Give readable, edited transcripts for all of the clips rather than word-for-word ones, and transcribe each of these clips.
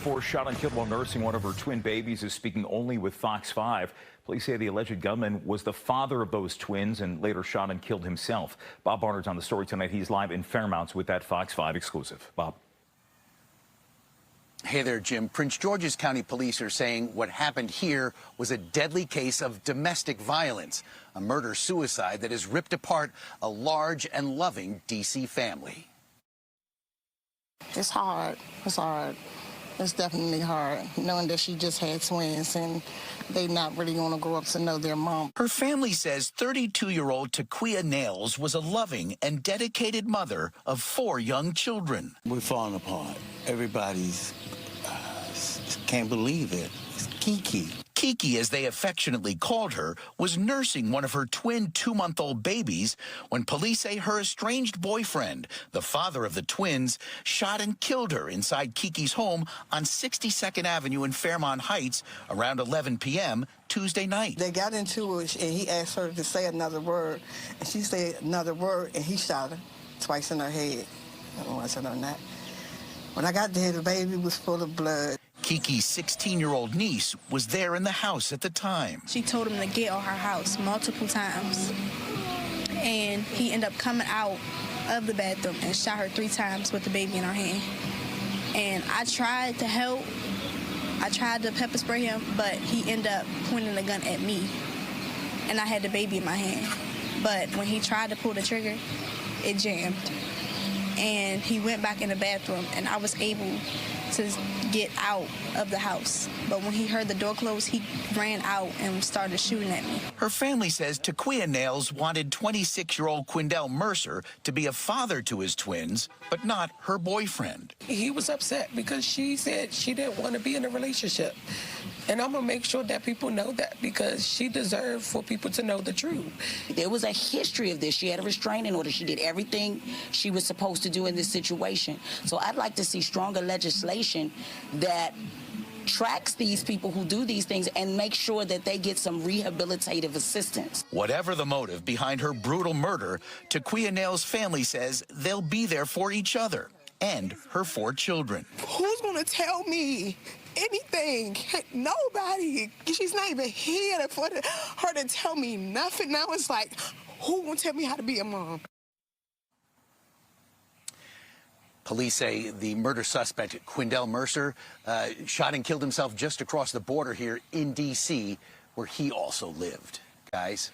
4 shot and killed while nursing one of her twin babies is speaking only with Fox 5. Police say the alleged gunman was the father of those twins and later shot and killed himself. Bob Barnard's on the story tonight. He's live in Fairmount with that Fox 5 exclusive. Bob. Hey there, Jim. Prince George's County Police are saying what happened here was a deadly case of domestic violence, a murder-suicide that has ripped apart a large and loving D.C. family. It's hard. It's hard. It's definitely hard, knowing that she just had twins and they not really going to grow up to know their mom. Her family says 32-year-old Taquia Nails was a loving and dedicated mother of 4 young children. We're falling apart. Everybody's can't believe it. It's Kiki. Kiki, as they affectionately called her, was nursing one of her twin 2-month-old babies when police say her estranged boyfriend, the father of the twins, shot and killed her inside Kiki's home on 62nd Avenue in Fairmont Heights around 11 p.m. Tuesday night. They got into it, and he asked her to say another word, and she said another word, and he shot her twice in her head. I don't know what's on that. When I got there, the baby was full of blood. Kiki's 16-year-old niece was there in the house at the time. She told him to get on her house multiple times, and he ended up coming out of the bathroom and shot her 3 times with the baby in her hand. And I tried to help. I tried to pepper spray him, but he ended up pointing the gun at me, and I had the baby in my hand. But when he tried to pull the trigger, it jammed, and he went back in the bathroom, and I was able to get out of the house. But when he heard the door close, he ran out and started shooting at me. Her family says Taquia Nails wanted 26-year-old Quindell Mercer to be a father to his twins, but not her boyfriend. He was upset because she said she didn't want to be in a relationship. And I'm going to make sure that people know that, because she deserved for people to know the truth. There was a history of this. She had a restraining order. She did everything she was supposed to do in this situation. So I'd like to see stronger legislation that tracks these people who do these things and make sure that they get some rehabilitative assistance. Whatever the motive behind her brutal murder, Taquia Nails' family says they'll be there for each other and her 4 children. Who's going to tell me anything? Nobody. She's not even here for her to tell me nothing. Now it's like, who won't tell me how to be a mom? Police say the murder suspect, Quindell Mercer, shot and killed himself just across the border here in D.C., where he also lived. Guys.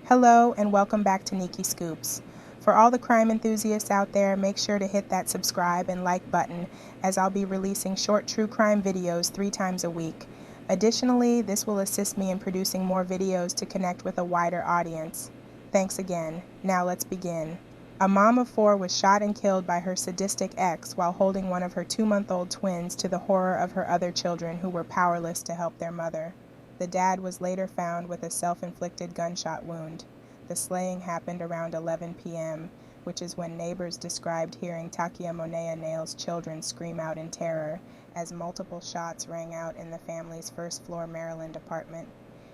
Hello and welcome back to Nikki Scoops. For all the crime enthusiasts out there, make sure to hit that subscribe and like button, as I'll be releasing short true crime videos 3 times a week. Additionally, this will assist me in producing more videos to connect with a wider audience. Thanks again. Now let's begin. A mom of 4 was shot and killed by her sadistic ex while holding one of her 2-month-old twins, to the horror of her other children who were powerless to help their mother. The dad was later found with a self-inflicted gunshot wound. The slaying happened around 11 p.m., which is when neighbors described hearing Taquia Nails' children scream out in terror as multiple shots rang out in the family's first-floor Maryland apartment.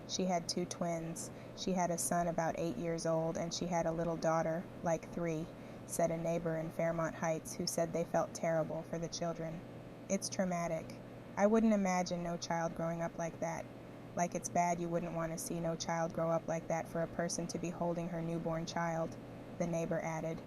She had 2 twins. She had a son about 8 years old, and she had a little daughter, like 3, said a neighbor in Fairmont Heights who said they felt terrible for the children. It's traumatic. I wouldn't imagine no child growing up like that. Like it's bad you wouldn't want to see no child grow up like that for a person to be holding her newborn child, the neighbor added.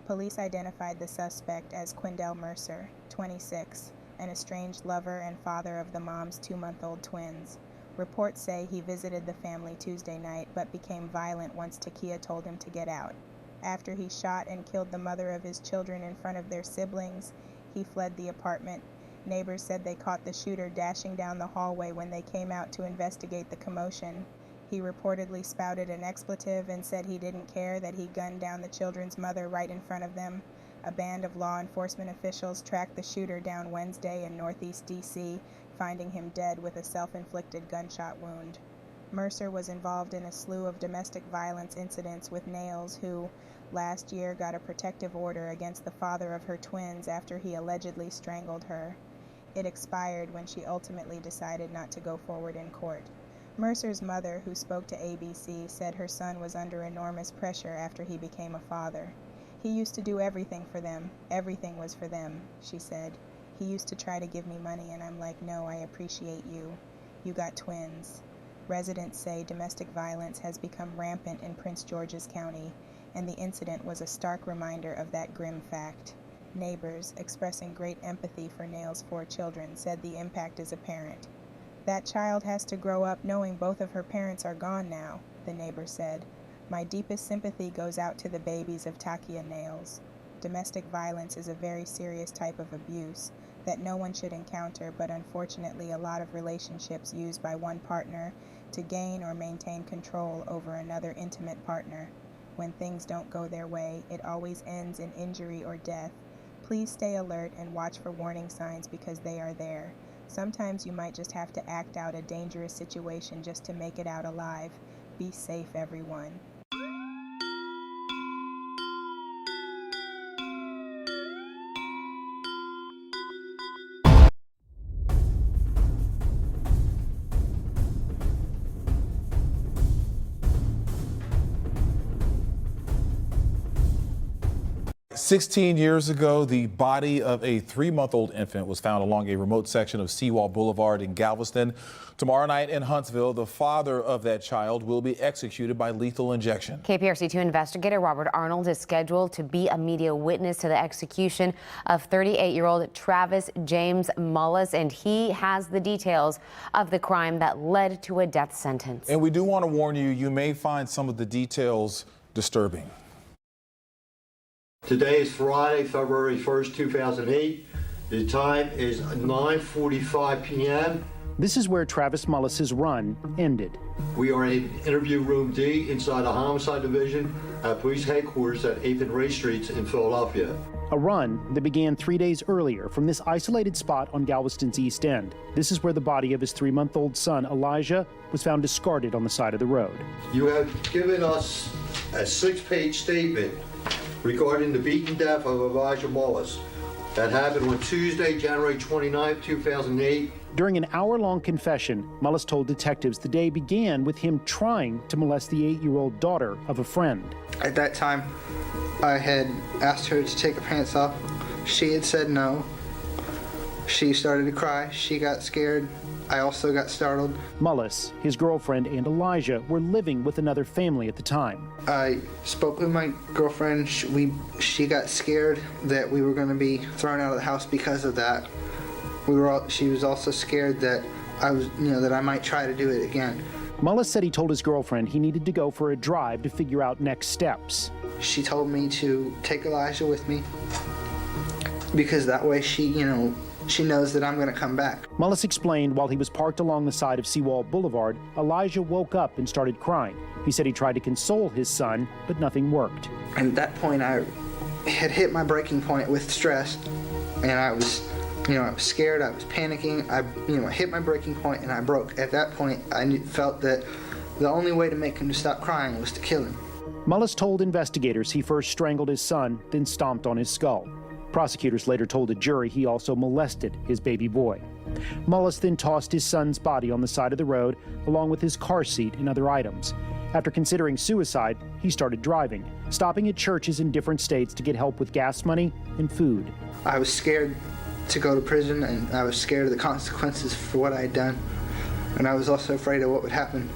Police identified the suspect as Quindell Mercer, 26, an estranged lover and father of the mom's 2-month-old twins. Reports say he visited the family Tuesday night but became violent once Taquia told him to get out. After he shot and killed the mother of his children in front of their siblings, he fled the apartment. Neighbors said they caught the shooter dashing down the hallway when they came out to investigate the commotion. He reportedly spouted an expletive and said he didn't care that he gunned down the children's mother right in front of them. A band of law enforcement officials tracked the shooter down Wednesday in northeast D.C., finding him dead with a self-inflicted gunshot wound. Mercer was involved in a slew of domestic violence incidents with Nails, who last year got a protective order against the father of her twins after he allegedly strangled her. It expired when she ultimately decided not to go forward in court. Mercer's mother, who spoke to ABC, said her son was under enormous pressure after he became a father. He used to do everything for them. Everything was for them, she said. He used to try to give me money, and I'm like, no, I appreciate you. You got twins. Residents say domestic violence has become rampant in Prince George's County, and the incident was a stark reminder of that grim fact. Neighbors, expressing great empathy for Nail's 4 children, said the impact is apparent. That child has to grow up knowing both of her parents are gone now, the neighbor said. My deepest sympathy goes out to the babies of Takia Nails. Domestic violence is a very serious type of abuse that no one should encounter, but unfortunately a lot of relationships used by one partner to gain or maintain control over another intimate partner. When things don't go their way, it always ends in injury or death. Please stay alert and watch for warning signs because they are there. Sometimes you might just have to act out a dangerous situation just to make it out alive. Be safe, everyone. "16 years ago, the body of a 3-month-old infant was found along a remote section of Seawall Boulevard in Galveston. Tomorrow night in Huntsville, the father of that child will be executed by lethal injection. KPRC2 investigator Robert Arnold is scheduled to be a media witness to the execution of 38-year-old Travis James Mullis, and he has the details of the crime that led to a death sentence. And we do want to warn you, you may find some of the details disturbing. Today is Friday, February 1st, 2008. The time is 9:45 p.m. This is where Travis Mullis's run ended. We are in interview room D inside the homicide division at police headquarters at 8th and Ray Streets in Philadelphia. A run that began 3 days earlier from this isolated spot on Galveston's East End. This is where the body of his 3-month-old son, Elijah, was found discarded on the side of the road. You have given us a 6-page statement regarding the beaten death of Elijah Mullis. That happened on Tuesday, January 29, 2008. During an hour-long confession, Mullis told detectives the day began with him trying to molest the 8-year-old daughter of a friend. At that time, I had asked her to take her pants off. She had said no. She started to cry. She got scared. I also got startled. Mullis, his girlfriend, and Elijah were living with another family at the time. I spoke with my girlfriend. She got scared that we were going to be thrown out of the house because of that. She was also scared that that I might try to do it again. Mullis said he told his girlfriend he needed to go for a drive to figure out next steps. She told me to take Elijah with me because that way she knows that I'm going to come back. Mullis explained while he was parked along the side of Seawall Boulevard, Elijah woke up and started crying. He said he tried to console his son, but nothing worked. And at that point, I had hit my breaking point with stress, and I was scared, I was panicking, I hit my breaking point and I broke. At that point, I felt that the only way to make him to stop crying was to kill him. Mullis told investigators he first strangled his son, then stomped on his skull. Prosecutors later told a jury he also molested his baby boy. Mullis then tossed his son's body on the side of the road, along with his car seat and other items. After considering suicide, he started driving, stopping at churches in different states to get help with gas money and food. I was scared to go to prison, and I was scared of the consequences for what I had done. And I was also afraid of what would happen,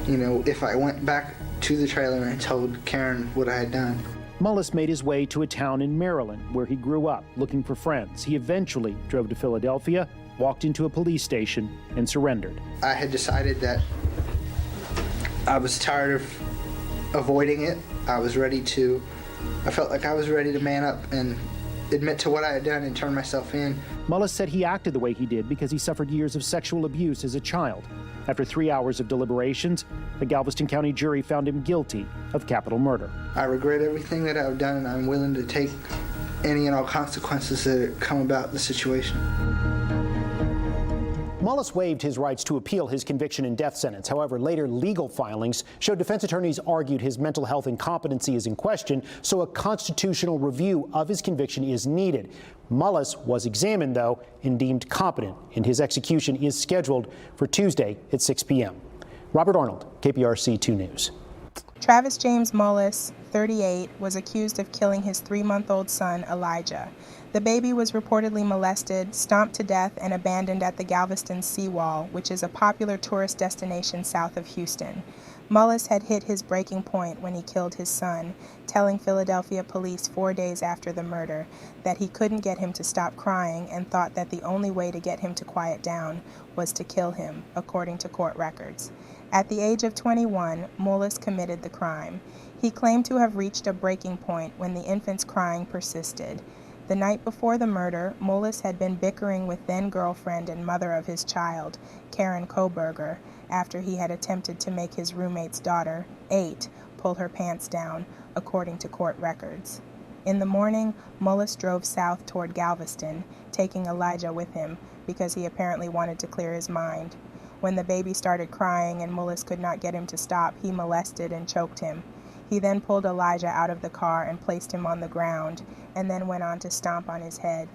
if I went back to the trailer and told Karen what I had done. Mullis made his way to a town in Maryland where he grew up looking for friends. He eventually drove to Philadelphia, walked into a police station, and surrendered. I had decided that I was tired of avoiding it. I felt like I was ready to man up and admit to what I had done and turn myself in. Mullis said he acted the way he did because he suffered years of sexual abuse as a child. After 3 hours of deliberations, the Galveston County jury found him guilty of capital murder. I regret everything that I've done, and I'm willing to take any and all consequences that come about the situation. Mullis waived his rights to appeal his conviction and death sentence. However, later legal filings showed defense attorneys argued his mental health incompetency is in question, so a constitutional review of his conviction is needed. Mullis was examined, though, and deemed competent, and his execution is scheduled for Tuesday at 6 p.m. Robert Arnold, KPRC 2 News. Travis James Mullis, 38, was accused of killing his 3-month-old son, Elijah. The baby was reportedly molested, stomped to death, and abandoned at the Galveston seawall, which is a popular tourist destination south of Houston. Mullis had hit his breaking point when he killed his son, telling Philadelphia police 4 days after the murder that he couldn't get him to stop crying and thought that the only way to get him to quiet down was to kill him, according to court records. At the age of 21, Mullis committed the crime. He claimed to have reached a breaking point when the infant's crying persisted. The night before the murder, Mullis had been bickering with then-girlfriend and mother of his child, Karen Koberger, after he had attempted to make his roommate's daughter, 8, pull her pants down, according to court records. In the morning, Mullis drove south toward Galveston, taking Elijah with him because he apparently wanted to clear his mind. When the baby started crying and Mullis could not get him to stop, he molested and choked him. He then pulled Elijah out of the car and placed him on the ground, and then went on to stomp on his head.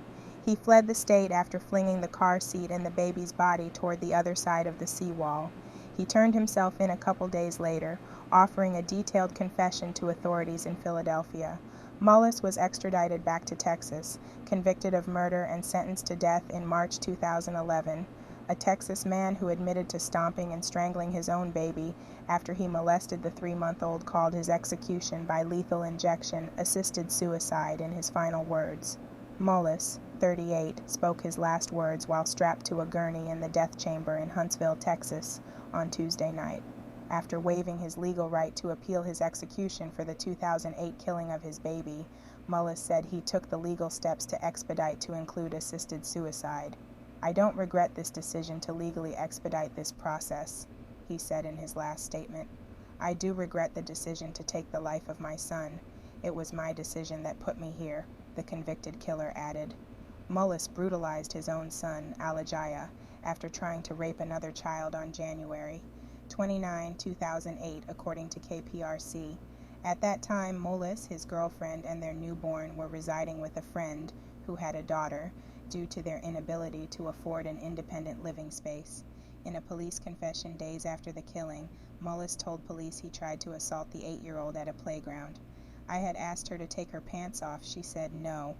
He fled the state after flinging the car seat and the baby's body toward the other side of the seawall. He turned himself in a couple days later, offering a detailed confession to authorities in Philadelphia. Mullis was extradited back to Texas, convicted of murder and sentenced to death in March 2011. A Texas man who admitted to stomping and strangling his own baby after he molested the 3-month-old called his execution by lethal injection assisted suicide in his final words. Mullis, 38, spoke his last words while strapped to a gurney in the death chamber in Huntsville, Texas, on Tuesday night. After waiving his legal right to appeal his execution for the 2008 killing of his baby, Mullis said he took the legal steps to expedite to include assisted suicide. "I don't regret this decision to legally expedite this process," he said in his last statement. "I do regret the decision to take the life of my son. It was my decision that put me here," the convicted killer added. Mullis brutalized his own son, Elijah, after trying to rape another child on January 29, 2008, according to KPRC. At that time, Mullis, his girlfriend, and their newborn were residing with a friend who had a daughter, due to their inability to afford an independent living space. In a police confession days after the killing, Mullis told police he tried to assault the 8-year-old at a playground. "I had asked her to take her pants off. She said no,"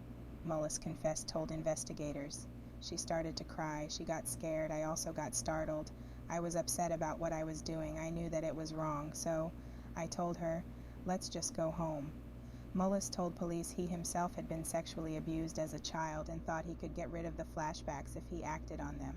Mullis told investigators. "She started to cry. She got scared. I also got startled. I was upset about what I was doing. I knew that it was wrong, so I told her, let's just go home." Mullis told police he himself had been sexually abused as a child and thought he could get rid of the flashbacks if he acted on them.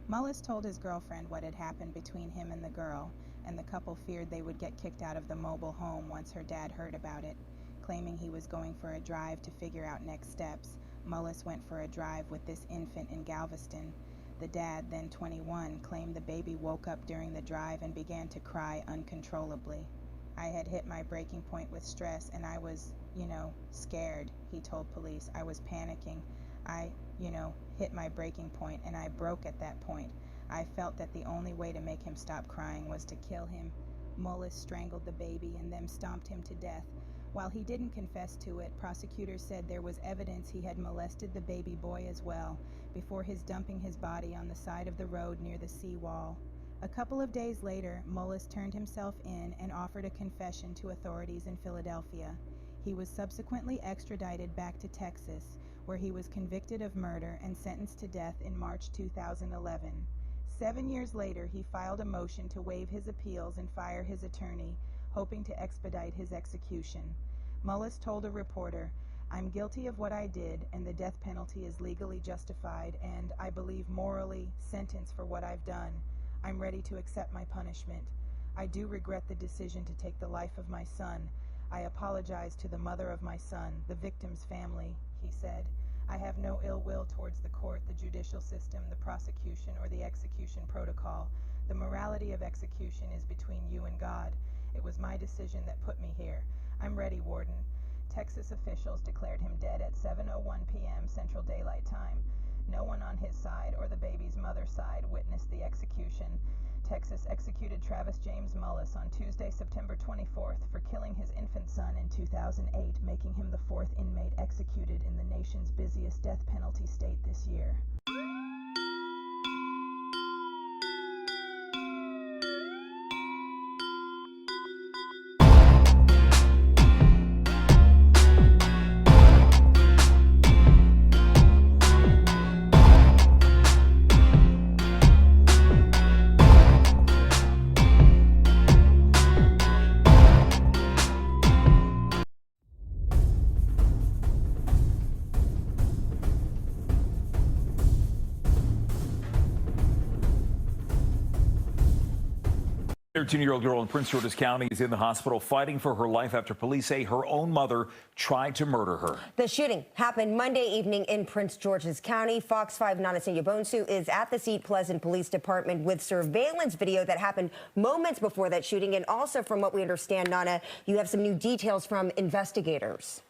Mullis told his girlfriend what had happened between him and the girl, and the couple feared they would get kicked out of the mobile home once her dad heard about it. Claiming he was going for a drive to figure out next steps, Mullis went for a drive with this infant in Galveston. The dad, then 21, claimed the baby woke up during the drive and began to cry uncontrollably. "I had hit my breaking point with stress and I was, scared," he told police. "I was panicking. I hit my breaking point and I broke at that point. I felt that the only way to make him stop crying was to kill him." Mullis strangled the baby and then stomped him to death. While he didn't confess to it, prosecutors said there was evidence he had molested the baby boy as well, before his dumping his body on the side of the road near the seawall. A couple of days later, Mullis turned himself in and offered a confession to authorities in Philadelphia. He was subsequently extradited back to Texas, where he was convicted of murder and sentenced to death in March 2011. 7 years later, he filed a motion to waive his appeals and fire his attorney, hoping to expedite his execution. Mullis told a reporter, "I'm guilty of what I did, and the death penalty is legally justified and, I believe morally, sentenced for what I've done. I'm ready to accept my punishment. I do regret the decision to take the life of my son. I apologize to the mother of my son, the victim's family," he said. "I have no ill will towards the court, the judicial system, the prosecution, or the execution protocol. The morality of execution is between you and God. It was my decision that put me here. I'm ready, Warden." Texas officials declared him dead at 7:01 p.m. Central Daylight Time. No one on his side or the baby's mother's side witnessed the execution. Texas executed Travis James Mullis on Tuesday, September 24th for killing his infant son in 2008, making him the 4th inmate executed in the nation's busiest death penalty state this year. 13-year-old girl in Prince George's County is in the hospital fighting for her life after police say her own mother tried to murder her. The shooting happened Monday evening in Prince George's County. Fox 5 Nanasenya Bonsu is at the Seat Pleasant Police Department with surveillance video that happened moments before that shooting. And also, from what we understand, Nana, you have some new details from investigators.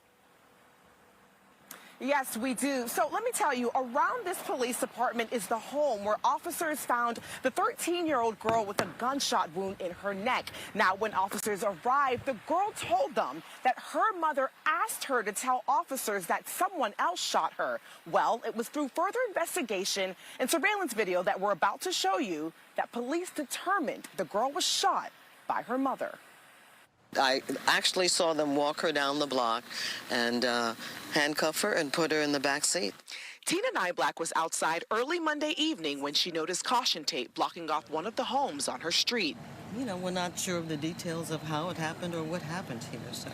Yes, we do. So let me tell you, around this police department is the home where officers found the 13-year-old girl with a gunshot wound in her neck. Now, when officers arrived, the girl told them that her mother asked her to tell officers that someone else shot her. Well, it was through further investigation and surveillance video that we're about to show you that police determined the girl was shot by her mother. I actually saw them walk her down the block and handcuff her and put her in the back seat. Tina Nyblack was outside early Monday evening when she noticed caution tape blocking off one of the homes on her street. You know, we're not sure of the details of how it happened or what happened here, so.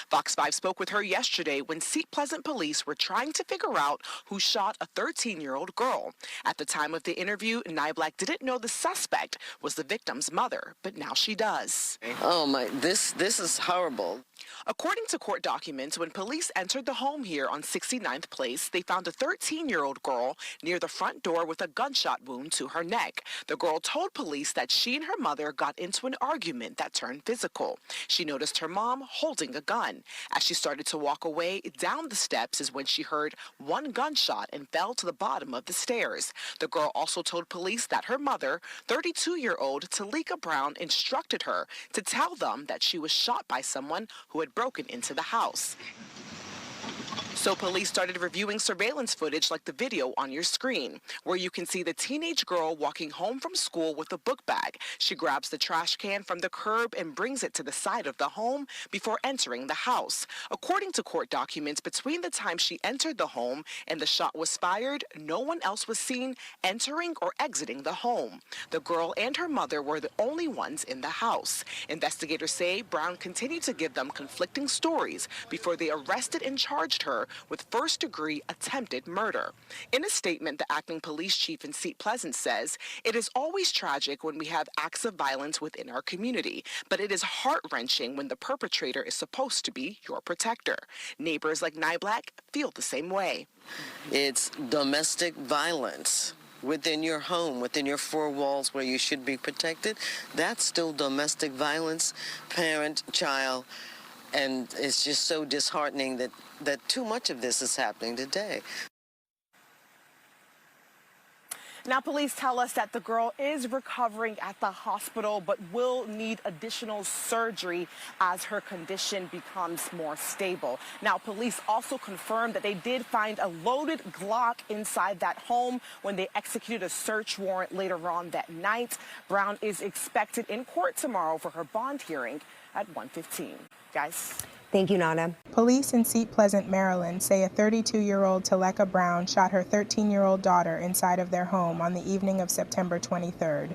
Fox 5 spoke with her yesterday when Seat Pleasant police were trying to figure out who shot a 13-year-old girl. At the time of the interview, Nyblack didn't know the suspect was the victim's mother, but now she does. Oh my, this is horrible. According to court documents, when police entered the home here on 69th Place, they found a 13-year-old girl near the front door with a gunshot wound to her neck. The girl told police that she and her mother got into an argument that turned physical. She noticed her mom holding a gun. As she started to walk away down the steps is when she heard one gunshot and fell to the bottom of the stairs. The girl also told police that her mother, 32-year-old Talika Brown, instructed her to tell them that she was shot by someone who had broken into the house. So police started reviewing surveillance footage like the video on your screen, where you can see the teenage girl walking home from school with a book bag. She grabs the trash can from the curb and brings it to the side of the home before entering the house. According to court documents, between the time she entered the home and the shot was fired, no one else was seen entering or exiting the home. The girl and her mother were the only ones in the house. Investigators say Brown continued to give them conflicting stories before they arrested and charged her with first-degree attempted murder. In a statement, the acting police chief in Seat Pleasant says, "It is always tragic when we have acts of violence within our community, but it is heart-wrenching when the perpetrator is supposed to be your protector." Neighbors like Nyblack feel the same way. It's domestic violence within your home, within your four walls where you should be protected. That's still domestic violence, parent, child. And it's just so disheartening that too much of this is happening today. Now, police tell us that the girl is recovering at the hospital, but will need additional surgery as her condition becomes more stable. Now, police also confirmed that they did find a loaded Glock inside that home when they executed a search warrant later on that night. Brown is expected in court tomorrow for her bond hearing at 1:15. Guys. Thank you, Nana. Police in Seat Pleasant, Maryland say a 32-year-old Talika Brown shot her 13-year-old daughter inside of their home on the evening of September 23rd.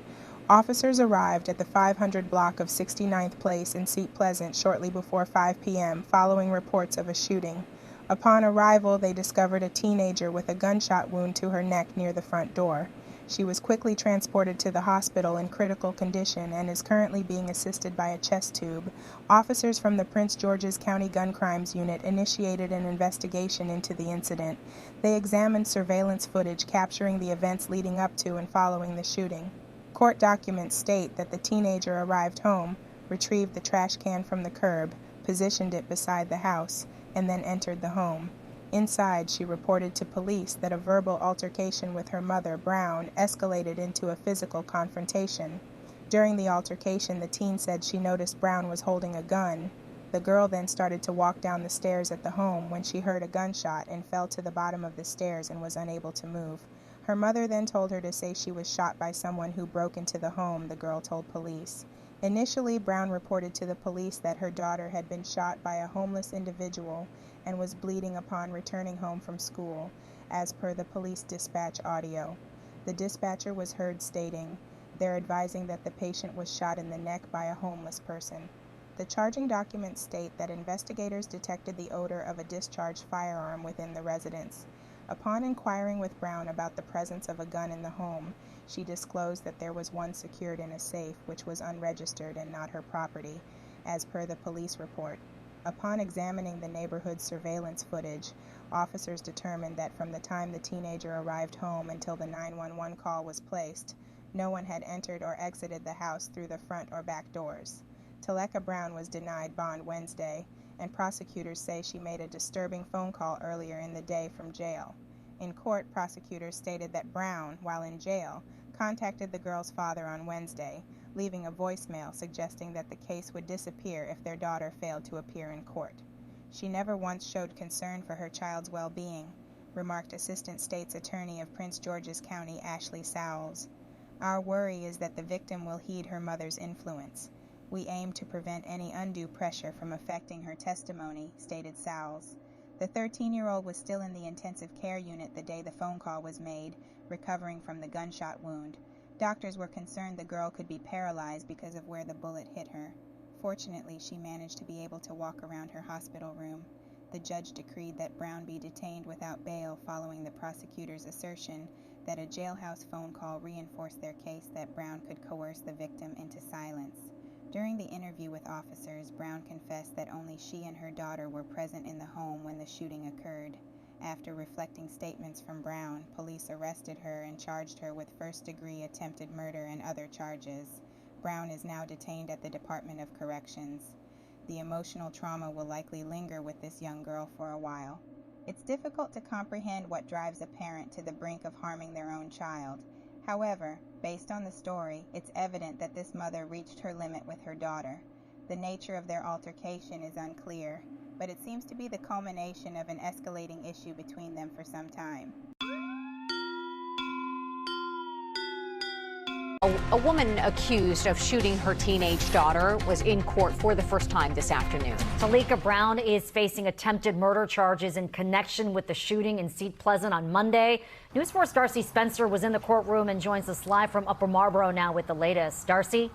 Officers arrived at the 500 block of 69th Place in Seat Pleasant shortly before 5 p.m. following reports of a shooting. Upon arrival, they discovered a teenager with a gunshot wound to her neck near the front door. She was quickly transported to the hospital in critical condition and is currently being assisted by a chest tube. Officers from the Prince George's County Gun Crimes Unit initiated an investigation into the incident. They examined surveillance footage capturing the events leading up to and following the shooting. Court documents state that the teenager arrived home, retrieved the trash can from the curb, positioned it beside the house, and then entered the home. Inside, she reported to police that a verbal altercation with her mother, Brown, escalated into a physical confrontation. During the altercation, the teen said she noticed Brown was holding a gun. The girl then started to walk down the stairs at the home when she heard a gunshot and fell to the bottom of the stairs and was unable to move. Her mother then told her to say she was shot by someone who broke into the home, the girl told police. Initially, Brown reported to the police that her daughter had been shot by a homeless individual and was bleeding upon returning home from school, as per the police dispatch audio. The dispatcher was heard stating, "They're advising that the patient was shot in the neck by a homeless person." The charging documents state that investigators detected the odor of a discharged firearm within the residence. Upon inquiring with Brown about the presence of a gun in the home, She disclosed that there was one secured in a safe, which was unregistered and not her property, as per the police report. Upon examining the neighborhood surveillance footage, officers determined that from the time the teenager arrived home until the 911 call was placed, no one had entered or exited the house through the front or back doors. Taleka Brown was denied bond Wednesday, and prosecutors say she made a disturbing phone call earlier in the day from jail. In court, prosecutors stated that Brown, while in jail, contacted the girl's father on Wednesday, leaving a voicemail suggesting that the case would disappear if their daughter failed to appear in court. She never once showed concern for her child's well-being, remarked Assistant State's Attorney of Prince George's County Ashley Sowles. Our worry is that the victim will heed her mother's influence. We aim to prevent any undue pressure from affecting her testimony, stated Sowles. The 13-year-old was still in the intensive care unit the day the phone call was made, recovering from the gunshot wound. Doctors were concerned the girl could be paralyzed because of where the bullet hit her. Fortunately, she managed to be able to walk around her hospital room. The judge decreed that Brown be detained without bail following the prosecutor's assertion that a jailhouse phone call reinforced their case that Brown could coerce the victim into silence. During the interview with officers, Brown confessed that only she and her daughter were present in the home when the shooting occurred. After reflecting statements from Brown, police arrested her and charged her with first-degree attempted murder and other charges. Brown is now detained at the Department of Corrections. The emotional trauma will likely linger with this young girl for a while. It's difficult to comprehend what drives a parent to the brink of harming their own child. However, based on the story, it's evident that this mother reached her limit with her daughter. The nature of their altercation is unclear, but it seems to be the culmination of an escalating issue between them for some time. A woman accused of shooting her teenage daughter was in court for the first time this afternoon. Taleka Brown is facing attempted murder charges in connection with the shooting in Seat Pleasant on Monday. News 4's Darcy Spencer was in the courtroom and joins us live from Upper Marlboro now with the latest. Darcy?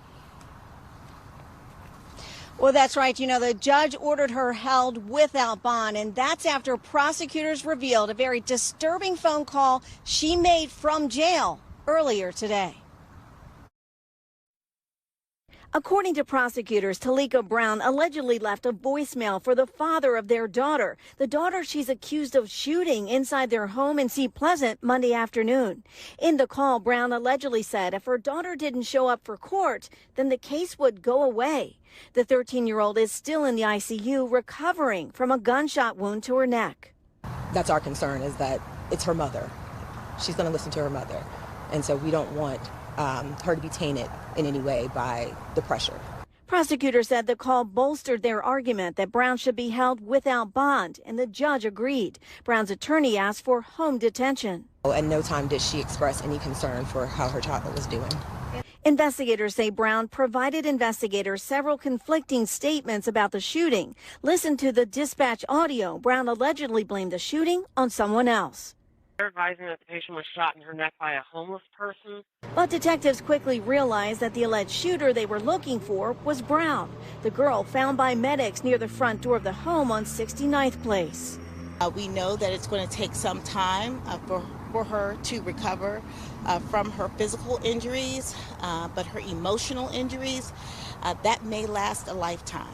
Well, that's right. You know, the judge ordered her held without bond, and that's after prosecutors revealed a very disturbing phone call she made from jail earlier today. According to prosecutors, Taleka Brown allegedly left a voicemail for the father of their daughter, the daughter she's accused of shooting inside their home in Seat Pleasant Monday afternoon. In the call, Brown allegedly said if her daughter didn't show up for court, then the case would go away. The 13-year-old is still in the ICU recovering from a gunshot wound to her neck. That's our concern, is that it's her mother. She's going to listen to her mother. And so we don't want her to be tainted in any way by the pressure. Prosecutors said the call bolstered their argument that Brown should be held without bond, and the judge agreed. Brown's attorney asked for home detention. At no time did she express any concern for how her child was doing. Investigators say Brown provided investigators several conflicting statements about the shooting. Listen to the dispatch audio. Brown allegedly blamed the shooting on someone else. They're advising that the patient was shot in her neck by a homeless person. But detectives quickly realized that the alleged shooter they were looking for was Brown, the girl found by medics near the front door of the home on 69th Place. We know that it's going to take some time for her to recover from her physical injuries, but her emotional injuries, that may last a lifetime.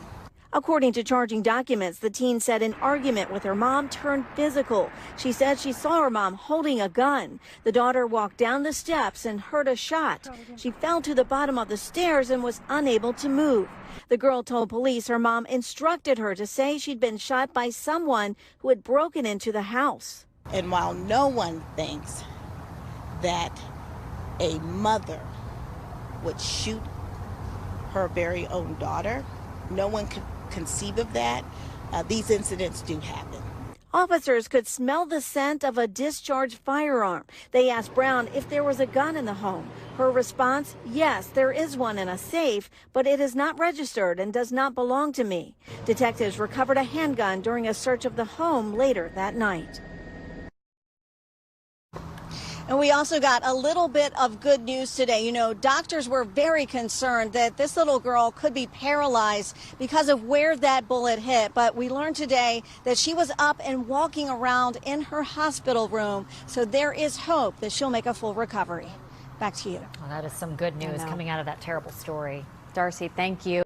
According to charging documents, the teen said an argument with her mom turned physical. She said she saw her mom holding a gun. The daughter walked down the steps and heard a shot. She fell to the bottom of the stairs and was unable to move. The girl told police her mom instructed her to say she'd been shot by someone who had broken into the house. And while no one thinks that a mother would shoot her very own daughter, no one could conceive of that. These incidents do happen. Officers could smell the scent of a discharged firearm. They asked Brown if there was a gun in the home. Her response, yes, there is one in a safe, but it is not registered and does not belong to me. Detectives recovered a handgun during a search of the home later that night. And we also got a little bit of good news today. You know, doctors were very concerned that this little girl could be paralyzed because of where that bullet hit. But we learned today that she was up and walking around in her hospital room. So there is hope that she'll make a full recovery. Back to you. Well, that is some good news coming out of that terrible story. Darcy, thank you.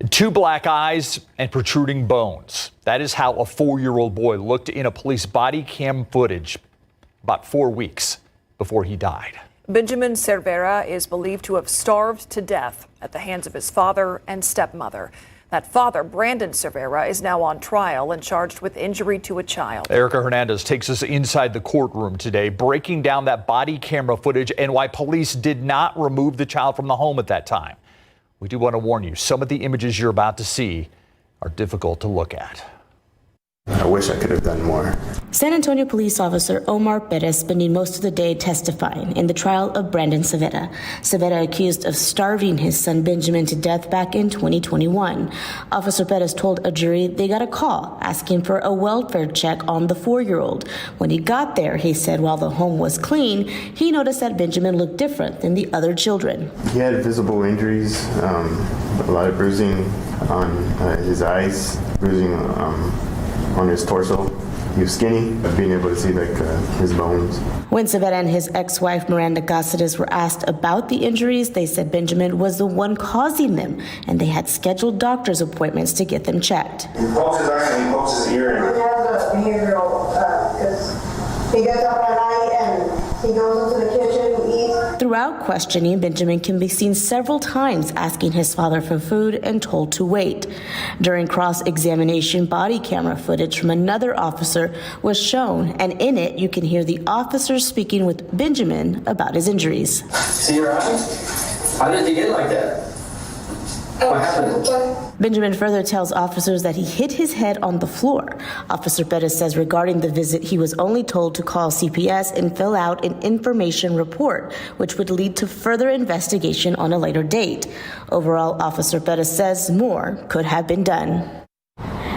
Two black eyes and protruding bones. That is how a 4-year-old boy looked in a police body cam footage about 4 weeks before he died. Benjamin Cervera is believed to have starved to death at the hands of his father and stepmother. That father, Brandon Cervera, is now on trial and charged with injury to a child. Erica Hernandez takes us inside the courtroom today, breaking down that body camera footage and why police did not remove the child from the home at that time. We do want to warn you, some of the images you're about to see are difficult to look at. I wish I could have done more. San Antonio police officer Omar Perez spending most of the day testifying in the trial of Brandon Cervera. Cervera accused of starving his son Benjamin to death back in 2021. Officer Perez told a jury they got a call asking for a welfare check on the 4-year-old. When he got there, he said while the home was clean, he noticed that Benjamin looked different than the other children. He had visible injuries, a lot of bruising on his eyes, bruising on his torso. He was skinny, being able to see his bones. When Cervera and his ex-wife Miranda Cáceres were asked about the injuries, they said Benjamin was the one causing them, and they had scheduled doctor's appointments to get them checked. He pokes his eye and he pokes his ear in. He has a behavioral, he gets up at night and he goes into the kitchen and eats. Throughout questioning, Benjamin can be seen several times asking his father for food and told to wait. During cross-examination, body camera footage from another officer was shown, and in it you can hear the officer speaking with Benjamin about his injuries. See your eyes? How did he get like that? What happened? Benjamin further tells officers that he hit his head on the floor. Officer Perez says regarding the visit, he was only told to call CPS and fill out an information report, which would lead to further investigation on a later date. Overall, Officer Perez says more could have been done.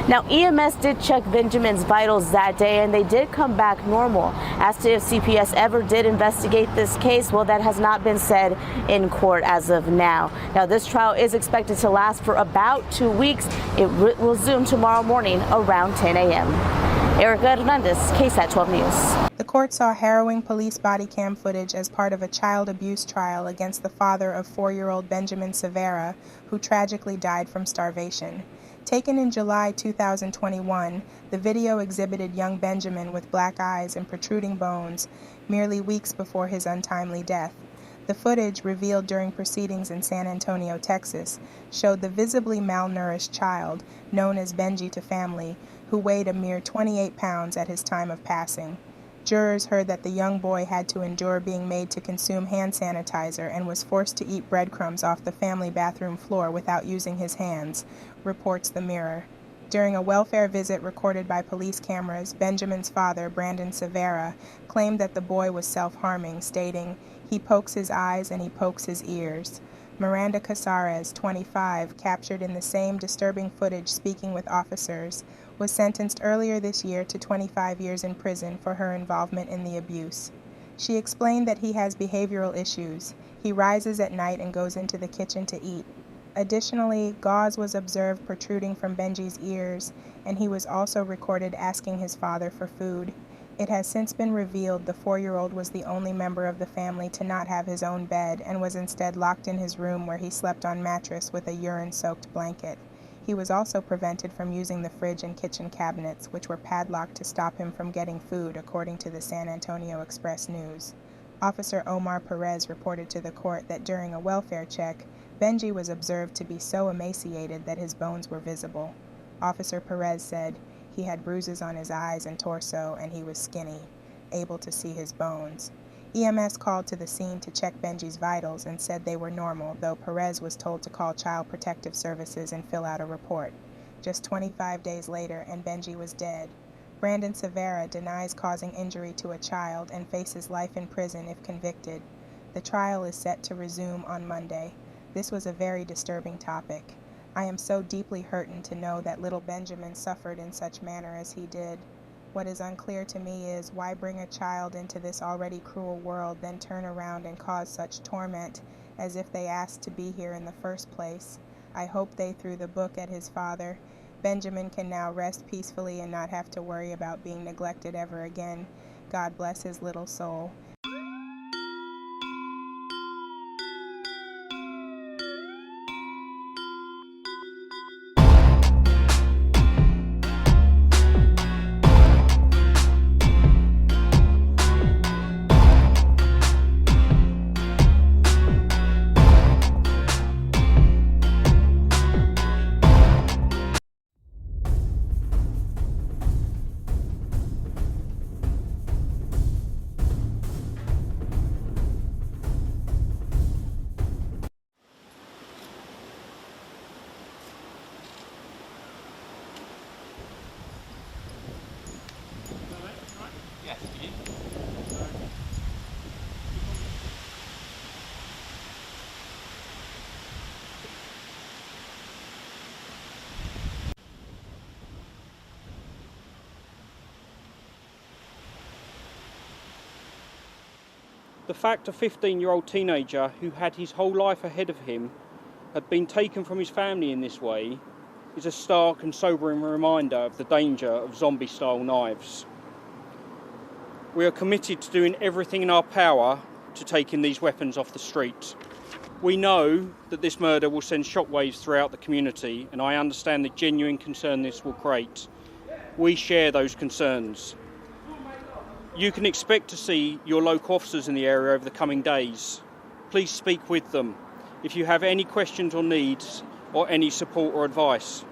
Now, EMS did check Benjamin's vitals that day, and they did come back normal. As to if CPS ever did investigate this case, well, that has not been said in court as of now. Now, this trial is expected to last for about 2 weeks. It will resume tomorrow morning around 10 a.m. Erica Hernandez, KSAT 12 News. The court saw harrowing police body cam footage as part of a child abuse trial against the father of 4-year-old Benjamin Cervera, who tragically died from starvation. Taken in July 2021, the video exhibited young Benjamin with black eyes and protruding bones merely weeks before his untimely death. The footage, revealed during proceedings in San Antonio, Texas, showed the visibly malnourished child, known as Benji to family, who weighed a mere 28 pounds at his time of passing. Jurors heard that the young boy had to endure being made to consume hand sanitizer and was forced to eat breadcrumbs off the family bathroom floor without using his hands, reports The Mirror. During a welfare visit recorded by police cameras, Benjamin's father, Brandon Cervera, claimed that the boy was self-harming, stating, "He pokes his eyes and he pokes his ears." Miranda Cáceres, 25, captured in the same disturbing footage speaking with officers, was sentenced earlier this year to 25 years in prison for her involvement in the abuse. She explained that he has behavioral issues. He rises at night and goes into the kitchen to eat. Additionally, gauze was observed protruding from Benji's ears, and he was also recorded asking his father for food. It has since been revealed the 4-year-old was the only member of the family to not have his own bed and was instead locked in his room where he slept on mattress with a urine-soaked blanket. He was also prevented from using the fridge and kitchen cabinets, which were padlocked to stop him from getting food, according to the San Antonio Express-News. Officer Omar Perez reported to the court that during a welfare check, Benji was observed to be so emaciated that his bones were visible. Officer Perez said he had bruises on his eyes and torso, and he was skinny, able to see his bones. EMS called to the scene to check Benji's vitals and said they were normal, though Perez was told to call Child Protective Services and fill out a report. Just 25 days later, and Benji was dead. Brandon Cervera denies causing injury to a child and faces life in prison if convicted. The trial is set to resume on Monday. This was a very disturbing topic. I am so deeply hurtened to know that little Benjamin suffered in such manner as he did. What is unclear to me is why bring a child into this already cruel world, then turn around and cause such torment as if they asked to be here in the first place. I hope they threw the book at his father. Benjamin can now rest peacefully and not have to worry about being neglected ever again. God bless his little soul. The fact a 15-year-old teenager who had his whole life ahead of him had been taken from his family in this way is a stark and sobering reminder of the danger of zombie-style knives. We are committed to doing everything in our power to taking these weapons off the streets. We know that this murder will send shockwaves throughout the community, and I understand the genuine concern this will create. We share those concerns. You can expect to see your local officers in the area over the coming days. Please speak with them if you have any questions or needs or any support or advice.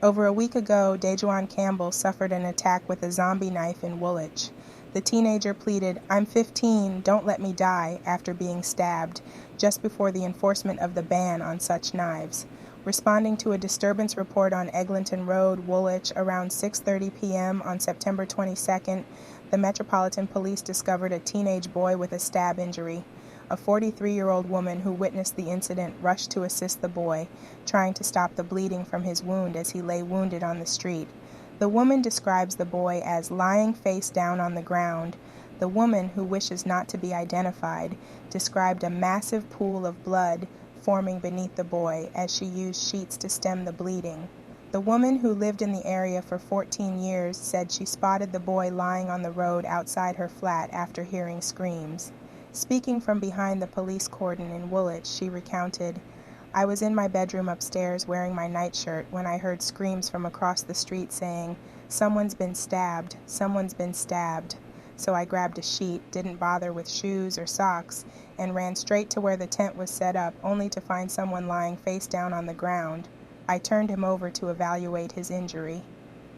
Over a week ago, Dejuan Campbell suffered an attack with a zombie knife in Woolwich. The teenager pleaded, "I'm 15, don't let me die," after being stabbed, just before the enforcement of the ban on such knives. Responding to a disturbance report on Eglinton Road, Woolwich, around 6:30 p.m. on September 22nd, the Metropolitan Police discovered a teenage boy with a stab injury. A 43-year-old woman who witnessed the incident rushed to assist the boy, trying to stop the bleeding from his wound as he lay wounded on the street. The woman describes the boy as lying face down on the ground. The woman, who wishes not to be identified, described a massive pool of blood forming beneath the boy as she used sheets to stem the bleeding. The woman, who lived in the area for 14 years, said she spotted the boy lying on the road outside her flat after hearing screams. Speaking from behind the police cordon in Woolwich, she recounted, "I was in my bedroom upstairs wearing my nightshirt when I heard screams from across the street saying, 'Someone's been stabbed, someone's been stabbed.' So I grabbed a sheet, didn't bother with shoes or socks, and ran straight to where the tent was set up, only to find someone lying face down on the ground. I turned him over to evaluate his injury.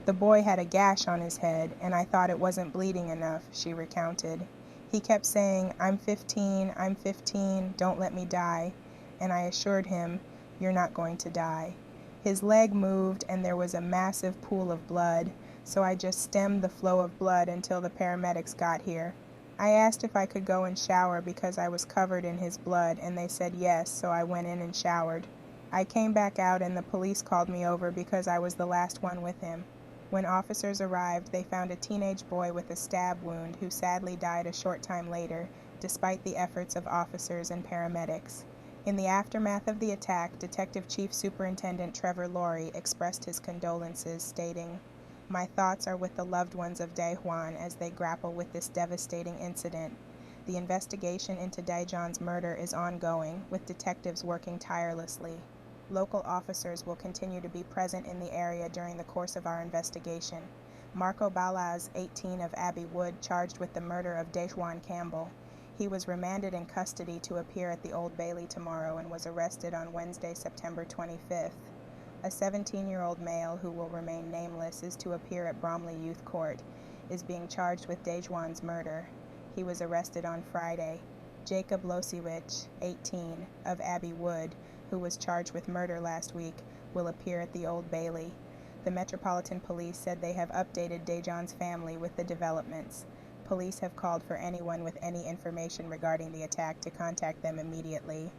The boy had a gash on his head, and I thought it wasn't bleeding enough," she recounted. He kept saying, I'm 15, don't let me die," and I assured him, "You're not going to die." His leg moved and there was a massive pool of blood, so I just stemmed the flow of blood until the paramedics got here. I asked if I could go and shower because I was covered in his blood, and they said yes, so I went in and showered. I came back out and the police called me over because I was the last one with him. When officers arrived, they found a teenage boy with a stab wound who sadly died a short time later, despite the efforts of officers and paramedics. In the aftermath of the attack, Detective Chief Superintendent Trevor Laurie expressed his condolences, stating, "My thoughts are with the loved ones of Dejuan as they grapple with this devastating incident. The investigation into Dejuan's murder is ongoing, with detectives working tirelessly. Local officers will continue to be present in the area during the course of our investigation. Marco Balaz, 18 of Abbey Wood, charged with the murder of Dejuan Campbell. He was remanded in custody to appear at the Old Bailey tomorrow and was arrested on Wednesday, September 25th. A 17-year-old male who will remain nameless is to appear at Bromley Youth Court, is being charged with Dejuan's murder. He was arrested on Friday. Jacob Losiewicz, 18, of Abbey Wood, who was charged with murder last week, will appear at the Old Bailey. The Metropolitan Police said they have updated Dejuan's family with the developments. Police have called for anyone with any information regarding the attack to contact them immediately.